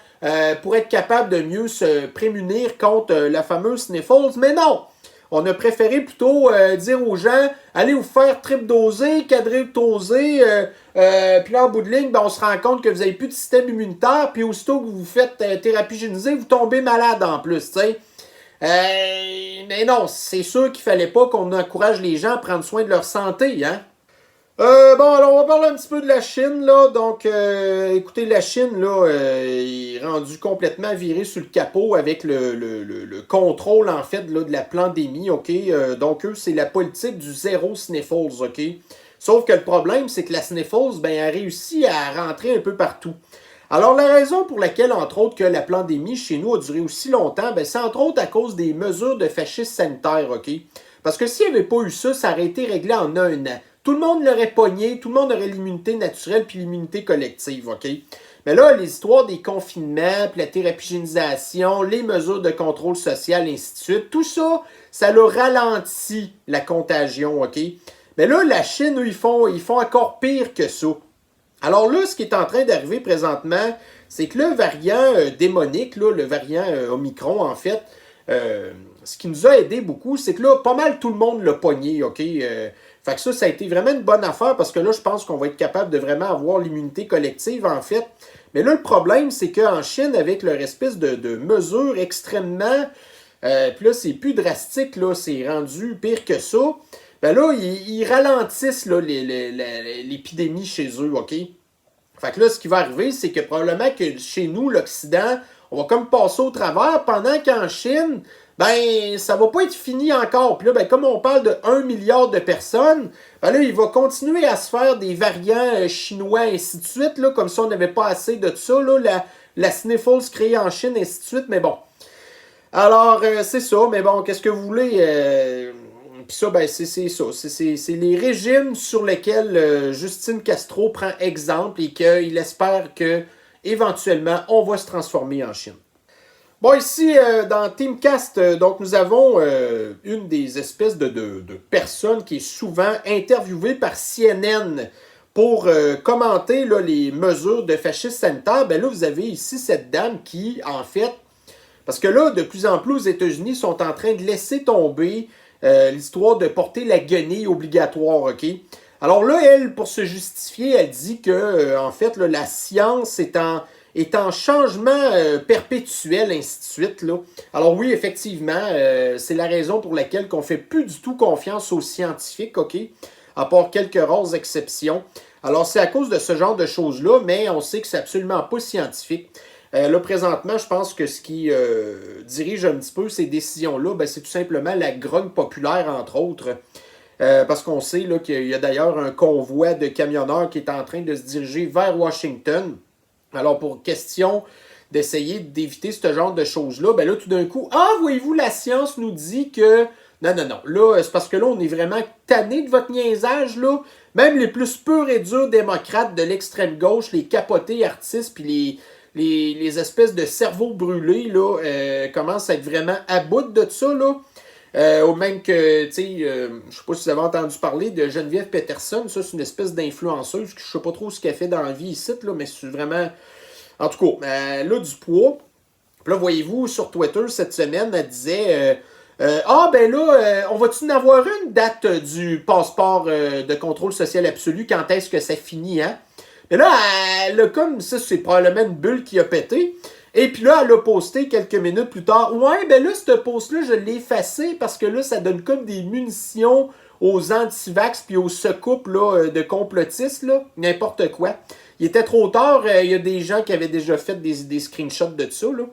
pour être capable de mieux se prémunir contre la fameuse sniffles. Mais non! On a préféré plutôt dire aux gens, allez vous faire triple-doser, quadruple-doser, puis là, en bout de ligne, ben, on se rend compte que vous n'avez plus de système immunitaire, puis aussitôt que vous vous faites thérapie génisée, vous tombez malade en plus, tu sais. Mais non, c'est sûr qu'il fallait pas qu'on encourage les gens à prendre soin de leur santé, hein. Bon, alors on va parler un petit peu de la Chine, là. Donc, écoutez, la Chine, là, est rendue complètement virée sur le capot avec le contrôle, en fait, là, de la pandémie, OK? Donc, eux, c'est la politique du zéro sniffles, OK? Sauf que le problème, c'est que la sniffles, ben, elle réussit à rentrer un peu partout. Alors, la raison pour laquelle, entre autres, que la pandémie chez nous a duré aussi longtemps, ben, c'est entre autres à cause des mesures de fascisme sanitaire, OK? Parce que s'il n'y avait pas eu ça, ça aurait été réglé en un an. Tout le monde l'aurait pogné, tout le monde aurait l'immunité naturelle puis l'immunité collective, OK? Mais là, les histoires des confinements, puis la thérapigénisation, les mesures de contrôle social, et ainsi de suite, tout ça, ça l'a ralenti la contagion, OK? Mais là, la Chine, eux, ils font encore pire que ça. Alors là, ce qui est en train d'arriver présentement, c'est que le variant démonique, là, le variant Omicron, en fait, ce qui nous a aidé beaucoup, c'est que là, pas mal tout le monde l'a pogné, OK? Fait que ça a été vraiment une bonne affaire parce que là, je pense qu'on va être capable de vraiment avoir l'immunité collective, en fait. Mais là, le problème, c'est qu'en Chine, avec leur espèce de mesures extrêmement... puis là, c'est plus drastique, là, c'est rendu pire que ça. Ben là, ils ralentissent là, l'épidémie chez eux, OK? Fait que là, ce qui va arriver, c'est que probablement que chez nous, l'Occident, on va comme passer au travers, pendant qu'en Chine... ben, ça va pas être fini encore. Puis là, ben, comme on parle de 1 milliard de personnes, ben là, il va continuer à se faire des variants chinois, et ainsi de suite, là, comme si on n'avait pas assez de ça, là, la sniffles créée en Chine, et ainsi de suite, mais bon. Alors, c'est ça, mais bon, qu'est-ce que vous voulez? Puis ça, ben, c'est ça. C'est les régimes sur lesquels Justine Castro prend exemple et qu'il espère que, éventuellement, on va se transformer en Chine. Bon, ici, dans Teamcast, donc nous avons une des espèces de personnes qui est souvent interviewée par CNN pour commenter là, les mesures de fascisme sanitaire. Ben là, vous avez ici cette dame qui, en fait, parce que là, de plus en plus, aux États-Unis sont en train de laisser tomber l'histoire de porter la guenille obligatoire, OK? Alors là, elle, pour se justifier, elle dit que, en fait, là, la science est en changement perpétuel, ainsi de suite. Là. Alors oui, effectivement, c'est la raison pour laquelle on ne fait plus du tout confiance aux scientifiques, OK? À part quelques rares exceptions. Alors c'est à cause de ce genre de choses-là, mais on sait que c'est absolument pas scientifique. Là, présentement, je pense que ce qui dirige un petit peu ces décisions-là, ben, c'est tout simplement la grogne populaire, entre autres. Parce qu'on sait là, qu'il y a d'ailleurs un convoi de camionneurs qui est en train de se diriger vers Washington. Alors, pour question d'essayer d'éviter ce genre de choses-là, ben là, tout d'un coup, voyez-vous, la science nous dit que... Non, là, c'est parce que là, on est vraiment tanné de votre niaisage, là. Même les plus purs et durs démocrates de l'extrême gauche, les capotés artistes, puis les espèces de cerveaux brûlés, là, commencent à être vraiment à bout de ça, là. Au même que, tu sais, je sais pas si vous avez entendu parler de Geneviève Peterson. Ça, c'est une espèce d'influenceuse. Je sais pas trop ce qu'elle fait dans la vie ici, là, mais c'est vraiment... En tout cas, elle a du poids. Puis là, voyez-vous, sur Twitter, cette semaine, elle disait Ben là, on va-tu en avoir une date du passeport de contrôle social absolu? Quand est-ce que ça finit, hein? Mais là, elle a comme ça, c'est probablement une bulle qui a pété. Et puis là, elle a posté quelques minutes plus tard. Ouais, ben là, ce post-là, je l'ai effacé parce que là, ça donne comme des munitions aux anti-vax puis aux secoupes là, de complotistes, là, n'importe quoi. Il était trop tard, il y a des gens qui avaient déjà fait des screenshots de ça, là.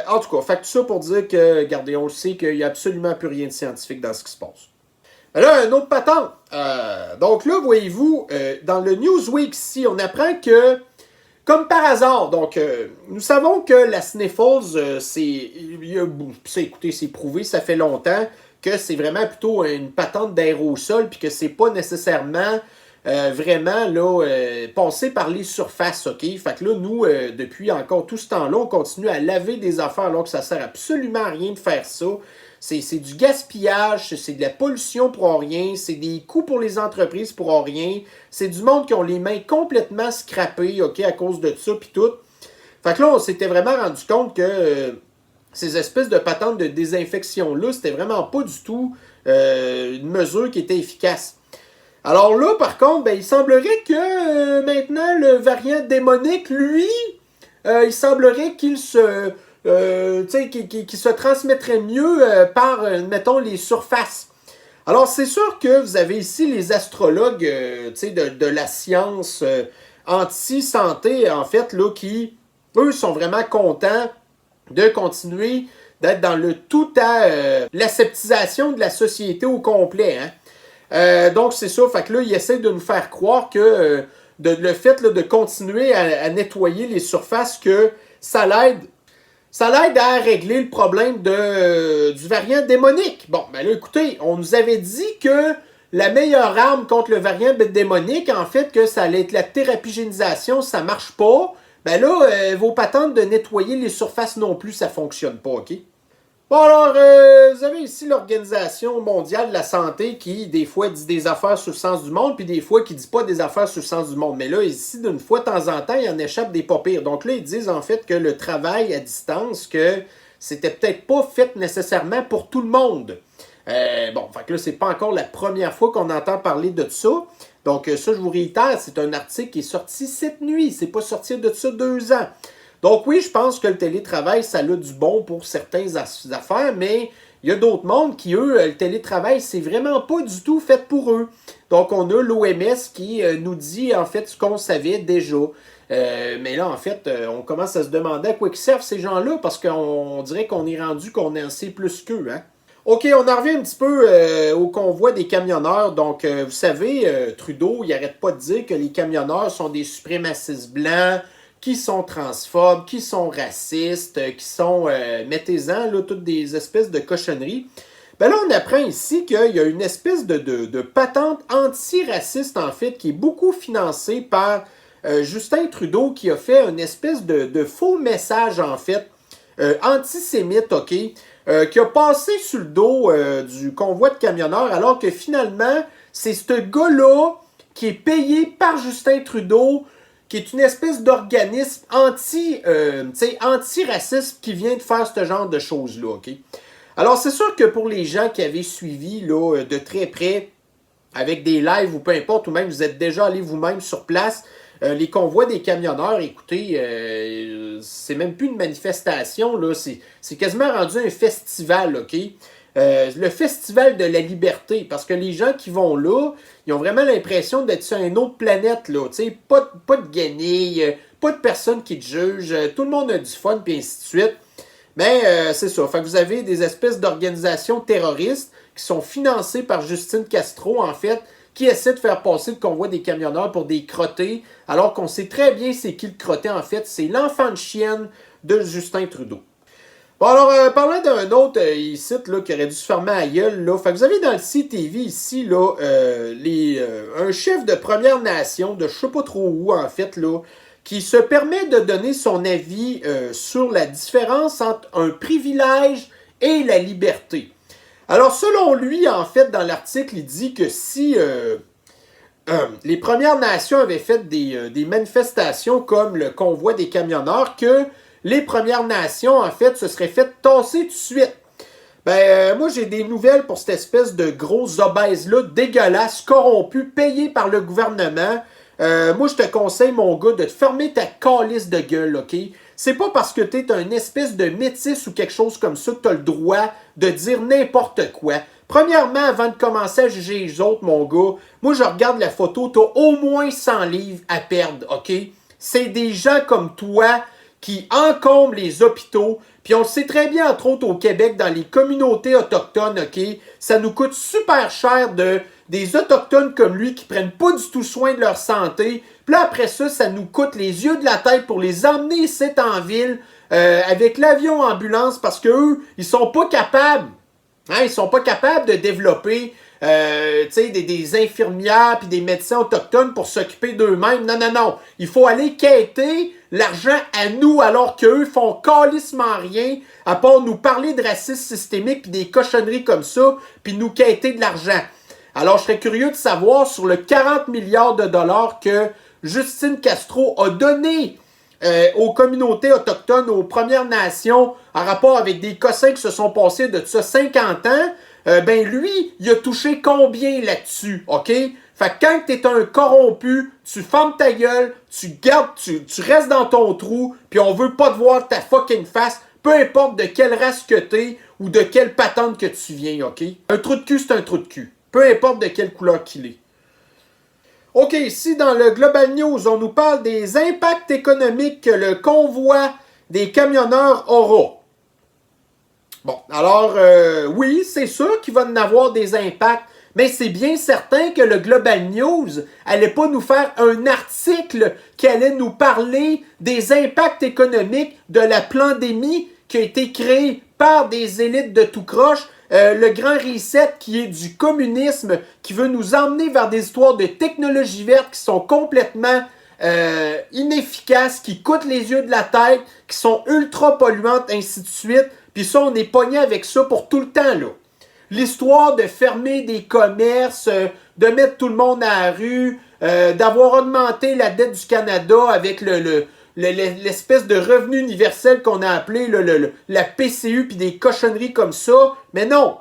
En tout cas, fait que tout ça pour dire que, regardez, on le sait qu'il n'y a absolument plus rien de scientifique dans ce qui se passe. Mais là, un autre patente. Donc là, voyez-vous, dans le Newsweek ici, on apprend que, comme par hasard, donc nous savons que la Sniffles, écoutez, c'est prouvé, ça fait longtemps que c'est vraiment plutôt une patente d'aérosol, puis que c'est pas nécessairement vraiment là, passer par les surfaces, ok? Fait que là, nous, depuis encore tout ce temps-là, on continue à laver des affaires alors que ça sert absolument à rien de faire ça. C'est du gaspillage, c'est de la pollution pour rien, c'est des coûts pour les entreprises pour rien, c'est du monde qui ont les mains complètement scrappées, ok, à cause de ça, puis tout. Fait que là, on s'était vraiment rendu compte que ces espèces de patentes de désinfection-là, c'était vraiment pas du tout une mesure qui était efficace. Alors là, par contre, ben, il semblerait que maintenant, le variant démonique, lui, il semblerait qu'il se... qui se transmettrait mieux par, mettons, les surfaces. Alors, c'est sûr que vous avez ici les astrologues de la science anti-santé, en fait, là, qui, eux, sont vraiment contents de continuer d'être dans le tout à l'aseptisation de la société au complet. Hein? Donc, c'est ça. Fait que là, ils essaient de nous faire croire que le fait là, de continuer à nettoyer les surfaces, que ça l'aide. Ça l'aide à régler le problème du variant démonique. Bon, ben là, écoutez, on nous avait dit que la meilleure arme contre le variant démonique, en fait, que ça allait être la thérapigénisation, ça marche pas. Ben là, vos patentes de nettoyer les surfaces non plus, ça fonctionne pas, ok? Bon, alors, vous avez ici l'Organisation mondiale de la santé qui, des fois, dit des affaires sur le sens du monde, puis des fois, qui dit pas des affaires sur le sens du monde. Mais là, ici, d'une fois de temps en temps, il en échappe des pas pires. Donc là, ils disent, en fait, que le travail à distance, que c'était peut-être pas fait nécessairement pour tout le monde. Bon, fait que là, c'est pas encore la première fois qu'on entend parler de ça. Donc, ça, je vous réitère, c'est un article qui est sorti cette nuit. C'est pas sorti de ça 2 ans. Donc oui, je pense que le télétravail, ça a du bon pour certaines affaires, mais il y a d'autres mondes qui, eux, le télétravail, c'est vraiment pas du tout fait pour eux. Donc on a l'OMS qui nous dit en fait ce qu'on savait déjà. Mais là, en fait, on commence à se demander à quoi ils servent ces gens-là, parce qu'on dirait qu'on est rendu qu'on en sait plus qu'eux, hein. OK, on en revient un petit peu au convoi des camionneurs. Donc, vous savez, Trudeau, il n'arrête pas de dire que les camionneurs sont des suprémacistes blancs, qui sont transphobes, qui sont racistes, qui sont, mettez-en, là, toutes des espèces de cochonneries. Ben là, on apprend ici qu'il y a une espèce de patente antiraciste, en fait, qui est beaucoup financée par Justin Trudeau, qui a fait une espèce de faux message, en fait, antisémite, OK, qui a passé sur le dos du convoi de camionneurs, alors que finalement, c'est ce gars-là qui est payé par Justin Trudeau, qui est une espèce d'organisme anti-raciste qui vient de faire ce genre de choses-là, OK? Alors, c'est sûr que pour les gens qui avaient suivi là, de très près, avec des lives ou peu importe, ou même vous êtes déjà allé vous-même sur place, les convois des camionneurs, écoutez, c'est même plus une manifestation, là, c'est quasiment rendu un festival, OK? Le festival de la liberté, parce que les gens qui vont là, ils ont vraiment l'impression d'être sur une autre planète, là, tu sais, pas de guenilles, pas de personnes qui te jugent, tout le monde a du fun, puis ainsi de suite. Mais c'est ça, fait que vous avez des espèces d'organisations terroristes qui sont financées par Justine Castro, en fait, qui essaie de faire passer le convoi des camionneurs pour des crottés, alors qu'on sait très bien c'est qui le crotté, en fait, c'est l'enfant de chienne de Justin Trudeau. Bon, alors, parlant d'un autre site là, qui aurait dû se fermer à gueule, là, fait que vous avez dans le CTV ici, là, un chef de Première Nation, de je sais pas trop où, en fait, là, qui se permet de donner son avis sur la différence entre un privilège et la liberté. Alors, selon lui, en fait, dans l'article, il dit que si les Premières Nations avaient fait des manifestations comme le convoi des camionneurs, que les Premières Nations, en fait, se seraient fait tasser tout de suite. Moi, j'ai des nouvelles pour cette espèce de gros obèse-là, dégueulasse, corrompu, payé par le gouvernement. Moi, je te conseille, mon gars, de te fermer ta calice de gueule, OK? C'est pas parce que t'es un espèce de métis ou quelque chose comme ça que t'as le droit de dire n'importe quoi. Premièrement, avant de commencer à juger les autres, mon gars, moi, je regarde la photo, t'as au moins 100 livres à perdre, OK? C'est des gens comme toi qui encombrent les hôpitaux. Puis on le sait très bien, entre autres au Québec, dans les communautés autochtones, OK? Ça nous coûte super cher des Autochtones comme lui qui prennent pas du tout soin de leur santé. Puis là, après ça, ça nous coûte les yeux de la tête pour les emmener ici en ville avec l'avion ambulance parce qu'eux, ils sont pas capables. Hein, ils sont pas capables de développer des infirmières puis des médecins autochtones pour s'occuper d'eux-mêmes. Non, non, non. Il faut aller quêter l'argent à nous alors qu'eux font calissement rien à part nous parler de racisme systémique puis des cochonneries comme ça puis nous quêter de l'argent. Alors, je serais curieux de savoir sur le 40 milliards de dollars que Justine Castro a donné aux communautés autochtones, aux Premières Nations, en rapport avec des cossins qui se sont passés de ça 50 ans, lui, il a touché combien là-dessus, OK? Fait que quand t'es un corrompu, tu fermes ta gueule, tu restes dans ton trou, puis on veut pas te voir ta fucking face, peu importe de quelle race que t'es ou de quelle patente que tu viens, OK? Un trou de cul, c'est un trou de cul. Peu importe de quelle couleur qu'il est. OK, ici dans le Global News, on nous parle des impacts économiques que le convoi des camionneurs aura. Bon, alors, oui, c'est sûr qu'il va en avoir des impacts, mais c'est bien certain que le Global News allait pas nous faire un article qui allait nous parler des impacts économiques de la pandémie qui a été créée par des élites de tout croche. Le grand reset qui est du communisme, qui veut nous emmener vers des histoires de technologies vertes qui sont complètement inefficaces, qui coûtent les yeux de la tête, qui sont ultra polluantes, ainsi de suite. Puis ça, on est pogné avec ça pour tout le temps, là. L'histoire de fermer des commerces, de mettre tout le monde à la rue, d'avoir augmenté la dette du Canada avec l'espèce de revenu universel qu'on a appelé la PCU puis des cochonneries comme ça. Mais non,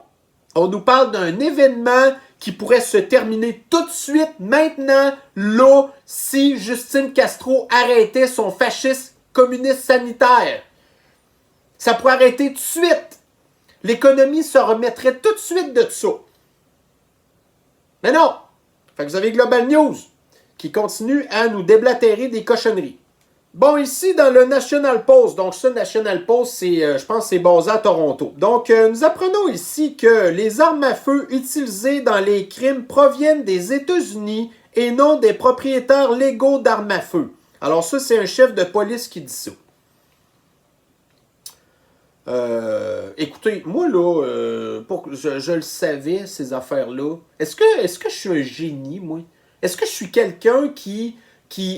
on nous parle d'un événement qui pourrait se terminer tout de suite, maintenant, là, si Justine Castro arrêtait son fascisme communiste sanitaire. Ça pourrait arrêter tout de suite. L'économie se remettrait tout de suite de ça. Mais non! Fait que vous avez Global News qui continue à nous déblatérer des cochonneries. Bon, ici, dans le National Post, donc ce National Post, je pense que c'est basé à Toronto. Donc, nous apprenons ici que les armes à feu utilisées dans les crimes proviennent des États-Unis et non des propriétaires légaux d'armes à feu. Alors ça, c'est un chef de police qui dit ça. Écoutez, moi là, je le savais, ces affaires-là. Est-ce que je suis un génie, moi? Est-ce que je suis quelqu'un qui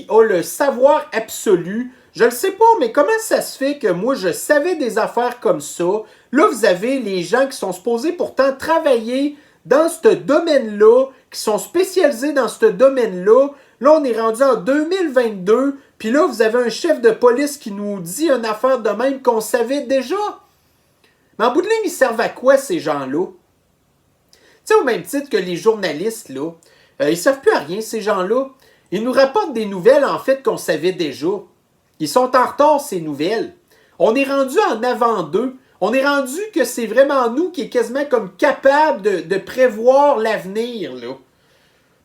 a le savoir absolu? Je le sais pas, mais comment ça se fait que moi, je savais des affaires comme ça? Là, vous avez les gens qui sont supposés pourtant travailler dans ce domaine-là, qui sont spécialisés dans ce domaine-là. Là, on est rendu en 2022, puis là, vous avez un chef de police qui nous dit une affaire de même qu'on savait déjà. Mais en bout de ligne, ils servent à quoi, ces gens-là? Tu sais, au même titre que les journalistes, là, ils servent plus à rien, ces gens-là. Ils nous rapportent des nouvelles, en fait, qu'on savait déjà. Ils sont en retard, ces nouvelles. On est rendu en avant d'eux. On est rendu que c'est vraiment nous qui est quasiment comme capable de prévoir l'avenir, là.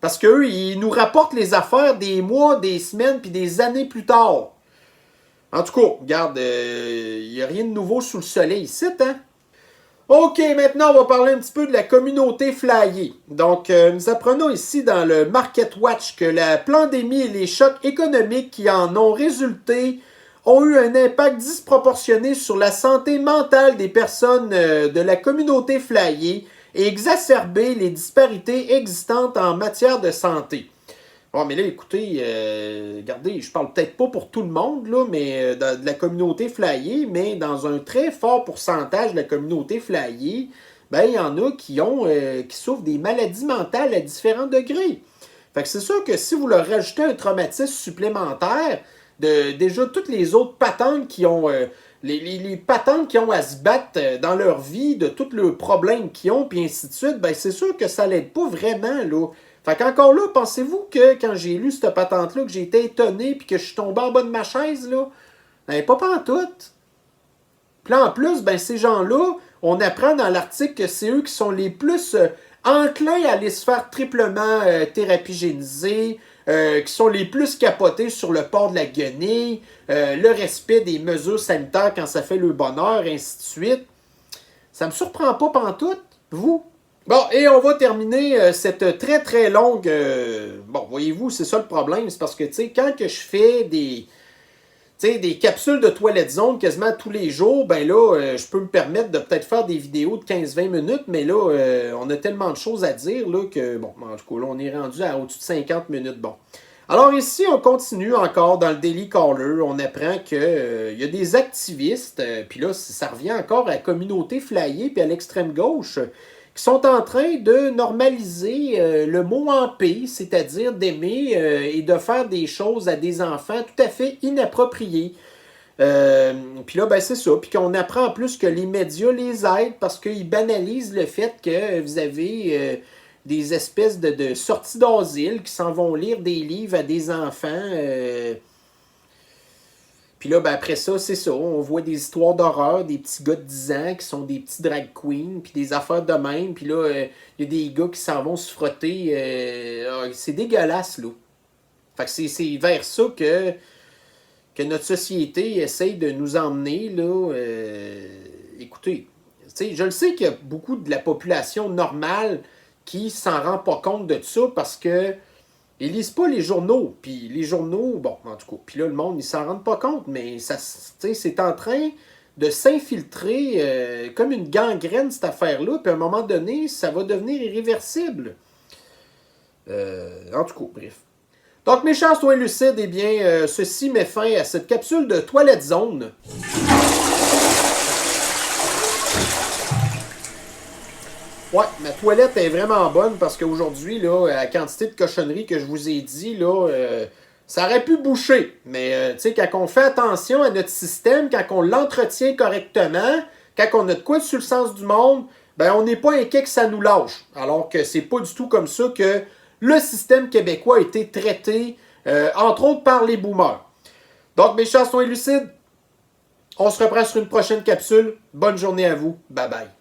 Parce qu'eux, ils nous rapportent les affaires des mois, des semaines, puis des années plus tard. En tout cas, regarde, il n'y a rien de nouveau sous le soleil ici, hein? OK, maintenant, on va parler un petit peu de la communauté flyée. Donc, nous apprenons ici dans le Market Watch que la pandémie et les chocs économiques qui en ont résulté ont eu un impact disproportionné sur la santé mentale des personnes de la communauté flyée et exacerbé les disparités existantes en matière de santé. Bon, mais là, écoutez, regardez, je parle peut-être pas pour tout le monde, là, mais de la communauté flyée, mais dans un très fort pourcentage de la communauté flyée, ben, il y en a qui souffrent des maladies mentales à différents degrés. Fait que c'est sûr que si vous leur rajoutez un traumatisme supplémentaire, déjà toutes les autres patentes qui ont... les patentes qui ont à se battre dans leur vie, de tous leurs problèmes qu'ils ont, puis ainsi de suite, ben c'est sûr que ça l'aide pas vraiment, là. Fait qu'encore là, pensez-vous que quand j'ai lu cette patente-là, que j'ai été étonné, puis que je suis tombé en bas de ma chaise, là? Ben, pas pantoute. Puis là, en plus, ben ces gens-là, on apprend dans l'article que c'est eux qui sont les plus enclins à aller se faire triplement thérapie-génisée, qui sont les plus capotés sur le port de la guenille, le respect des mesures sanitaires quand ça fait le bonheur, ainsi de suite. Ça me surprend pas pantoute, vous? Bon, et on va terminer cette très très longue... bon, voyez-vous, c'est ça le problème, c'est parce que, tu sais, quand que je fais des capsules de Twilight Zone quasiment tous les jours, ben là, je peux me permettre de peut-être faire des vidéos de 15-20 minutes, mais là, on a tellement de choses à dire là, que, bon, en tout cas, là, on est rendu à au-dessus de 50 minutes. Bon. Alors ici, on continue encore dans le Daily Caller. On apprend qu'il y a des activistes, puis là, ça revient encore à la communauté flyée puis à l'extrême gauche, qui sont en train de normaliser le mot en paix, c'est-à-dire d'aimer et de faire des choses à des enfants tout à fait inappropriées. Puis là, ben c'est ça. Puis qu'on apprend en plus que les médias les aident parce qu'ils banalisent le fait que vous avez des espèces de sorties d'asile qui s'en vont lire des livres à des enfants. Puis là, ben après ça, c'est ça. On voit des histoires d'horreur, des petits gars de 10 ans qui sont des petits drag queens, puis des affaires de même. Puis là, il y a des gars qui s'en vont se frotter. C'est dégueulasse, là. Fait que c'est vers ça que notre société essaye de nous emmener, là. Écoutez, je le sais qu'il y a beaucoup de la population normale qui s'en rend pas compte de ça parce que ils lisent pas les journaux. Puis les journaux, bon, en tout cas, puis là, le monde, ils s'en rendent pas compte, mais ça, c'est en train de s'infiltrer comme une gangrène, cette affaire-là. Puis à un moment donné, ça va devenir irréversible. En tout cas, bref. Donc, mes chers soins lucides, eh bien, ceci met fin à cette capsule de Twilight Zone. Ouais, ma toilette est vraiment bonne parce qu'aujourd'hui, là, la quantité de cochonneries que je vous ai dit, là, ça aurait pu boucher. Mais, tu sais, quand on fait attention à notre système, quand on l'entretient correctement, quand on a de quoi sur le sens du monde, ben, on n'est pas inquiet que ça nous lâche. Alors que c'est pas du tout comme ça que le système québécois a été traité, entre autres par les boomers. Donc, mes chers soins lucides, on se reprend sur une prochaine capsule. Bonne journée à vous. Bye bye.